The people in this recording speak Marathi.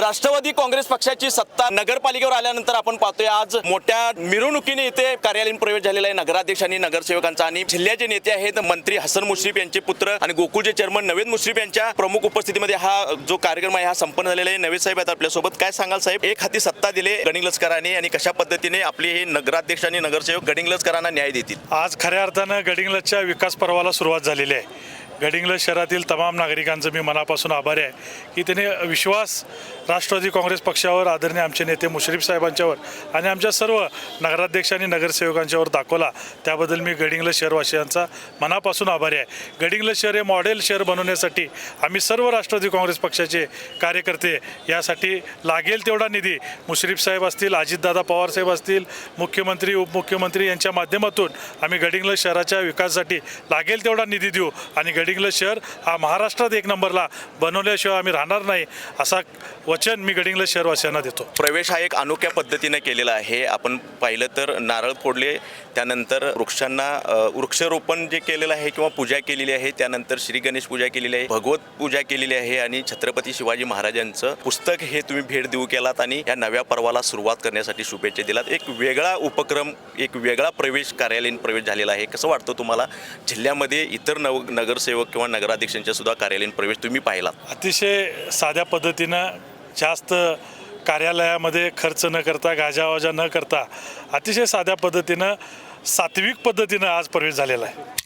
राष्ट्रवादी काँग्रेस पक्षाची सत्ता नगरपालिकेवर आल्यानंतर आपण पाहतोय आज मोठ्या मिरवणुकीने इथे कार्यालयीन प्रवेश झालेला आहे नगराध्यक्ष आणि नगरसेवकांचा। आणि जिल्ह्याचे नेते आहेत मंत्री हसन मुश्रीफ यांचे पुत्र आणि गोकुळचे चेअरमन नवेद मुश्रीफ यांच्या प्रमुख उपस्थितीमध्ये हा जो कार्यक्रम आहे हा संपन्न झालेला आहे। नवेद साहेब आहेत आपल्या सोबत, काय सांगाल साहेब? एक हाती सत्ता दिले गडिंग्लजकरांनी आणि कशा पद्धतीने आपले हे नगराध्यक्ष आणि नगरसेवक गडिंग्लजकरांना न्याय देतील? आज खऱ्या अर्थानं गडिंग्लजच्या विकास पर्वाला सुरुवात झालेली आहे। गडिंग्लज शहरातील तमाम नागरिकांचं मी मनापासून आभारी आहे की त्यांनी विश्वास राष्ट्रवादी काँग्रेस पक्षावर, आदरणीय आमचे नेते मुश्रीफ साहेबांच्यावर आणि आमच्या सर्व नगराध्यक्ष आणि नगरसेवकांच्यावर दाखवला। त्याबद्दल मी गडिंग्लज शहरवासियांचा मनापासून आभारी आहे। गडिंग्लज शहर हे मॉडेल शहर बनवण्यासाठी आम्ही सर्व राष्ट्रवादी काँग्रेस पक्षाचे कार्यकर्ते यासाठी लागेल तेवढा निधी मुश्रीफ साहेब असतील, अजितदादा पवार साहेब असतील, मुख्यमंत्री उपमुख्यमंत्री यांच्या माध्यमातून आम्ही गडिंग्लज शहराच्या विकासासाठी लागेल तेवढा निधी देऊ आणि गडिंग्लज शहर हा महाराष्ट्रात एक नंबरला बनवल्याशिवाय आम्ही राहणार नाही असा वचन मी गडिंग्लज शहरवासियांना देतो। प्रवेश हा एक अनोख्या पद्धतीने केलेला आहे। आपण पाहिलं तर नारळ फोडले, त्यानंतर वृक्षांना वृक्षारोपण जे केलेलं आहे किंवा पूजा केलेली आहे, त्यानंतर श्री गणेश पूजा केलेली आहे, भगवत पूजा केलेली आहे आणि छत्रपती शिवाजी महाराजांचं पुस्तक हे तुम्ही भेट देऊ केलात आणि या नव्या पर्वाला सुरुवात करण्यासाठी शुभेच्छा दिलात। एक वेगळा उपक्रम, एक वेगळा प्रवेश, कार्यालयीन प्रवेश झालेला आहे। कसं वाटतं तुम्हाला? जिल्ह्यामध्ये इतर नगरसेवक किंवा नगराध्यक्षांच्या सुद्धा कार्यालयीन प्रवेश तुम्ही पाहिलात? अतिशय साध्या पद्धतीनं, जास्त कार्यालयामध्ये खर्च न करता, गाजावाजा न करता, अतिशय साध्या पद्धतीनं, सात्विक पद्धतीनं आज प्रवेश झालेला आहे।